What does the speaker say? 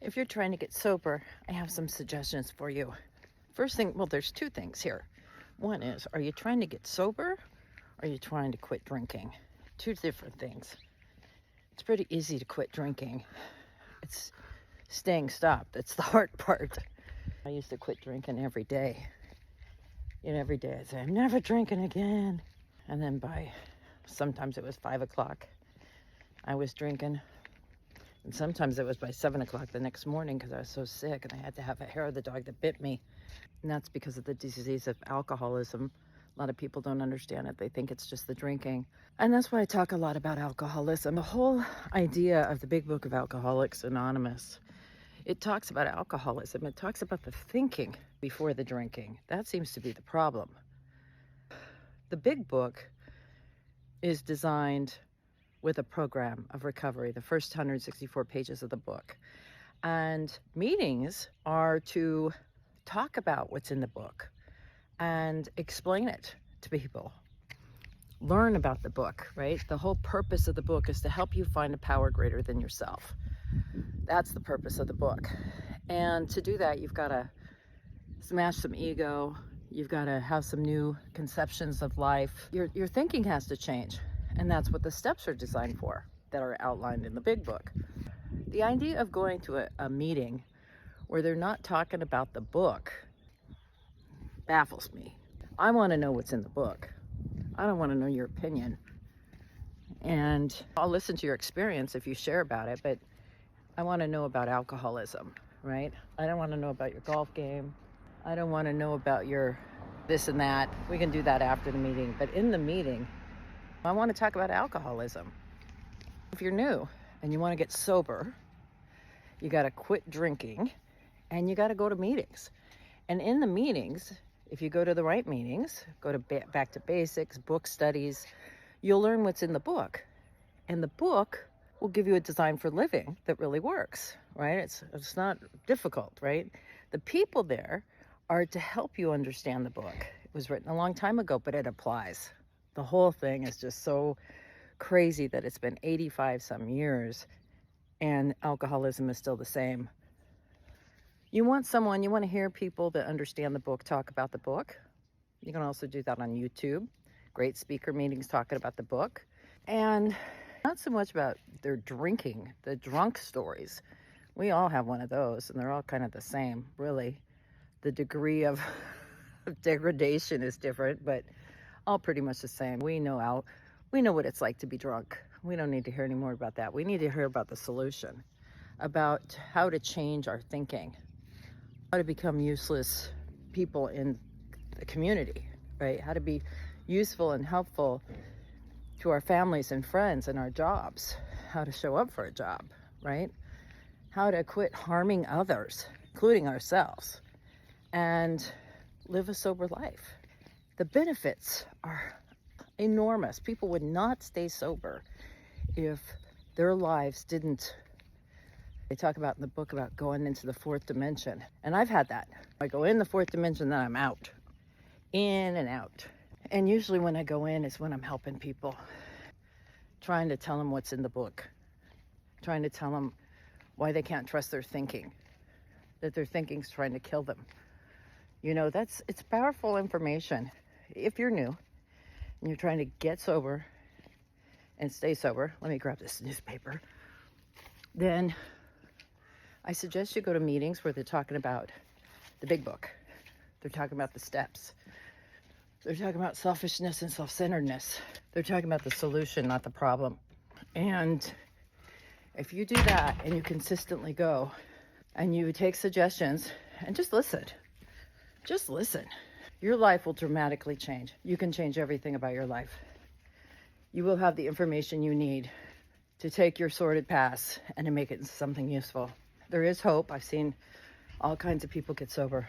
If you're trying to get sober, I have some suggestions for you. First thing, well, there's two things here. One is, are you trying to get sober? Or are you trying to quit drinking? Two different things. It's pretty easy to quit drinking. It's staying stopped. That's the hard part. I used to quit drinking every day. Every day I'd say, I'm never drinking again. And then sometimes it was 5 o'clock, I was drinking. And sometimes it was by 7 o'clock the next morning because I was so sick and I had to have a hair of the dog that bit me. And that's because of the disease of alcoholism. A lot of people don't understand it. They think it's just the drinking. And that's why I talk a lot about alcoholism. The whole idea of the big book of Alcoholics Anonymous, it talks about alcoholism. It talks about the thinking before the drinking. That seems to be the problem. The big book is designed with a program of recovery, the first 164 pages of the book. And meetings are to talk about what's in the book and explain it to people. Learn about the book, right? The whole purpose of the book is to help you find a power greater than yourself. That's the purpose of the book. And to do that, you've got to smash some ego. You've got to have some new conceptions of life. Your thinking has to change. And that's what the steps are designed for that are outlined in the big book. The idea of going to a meeting where they're not talking about the book baffles me. I want to know what's in the book. I don't want to know your opinion. And I'll listen to your experience if you share about it, but I want to know about alcoholism, right? I don't want to know about your golf game. I don't want to know about your this and that. We can do that after the meeting. But in the meeting, I want to talk about alcoholism. If you're new and you want to get sober, you got to quit drinking and you got to go to meetings. And in the meetings, if you go to the right meetings, go to back to basics, book studies, you'll learn what's in the book. And the book will give you a design for living that really works, right? It's not difficult, right? The people there are to help you understand the book. It was written a long time ago, but it applies. The whole thing is just so crazy that it's been 85 some years and alcoholism is still the same. You want to hear people that understand the book talk about the book. You can also do that on YouTube. Great speaker meetings talking about the book. And not so much about their drinking, the drunk stories. We all have one of those and they're all kind of the same, really. The degree of degradation is different, but all pretty much the same. We know what it's like to be drunk. We don't need to hear any more about that. We need to hear about the solution, about how to change our thinking, how to become useless people in the community, right? How to be useful and helpful to our families and friends and our jobs, how to show up for a job, right? How to quit harming others, including ourselves, and live a sober life. The benefits are enormous. People would not stay sober if their lives didn't. They talk about in the book about going into the fourth dimension. And I've had that. I go in the fourth dimension, then I'm out. In and out. And usually when I go in is when I'm helping people. Trying to tell them what's in the book. Trying to tell them why they can't trust their thinking. That their thinking's trying to kill them. It's powerful information. If you're new and you're trying to get sober and stay sober, let me grab this newspaper, then I suggest you go to meetings where they're talking about the big book. They're talking about the steps. They're talking about selfishness and self-centeredness. They're talking about the solution, not the problem. And if you do that and you consistently go and you take suggestions and just listen, your life will dramatically change. You can change everything about your life. You will have the information you need to take your sordid past and to make it into something useful. There is hope. I've seen all kinds of people get sober.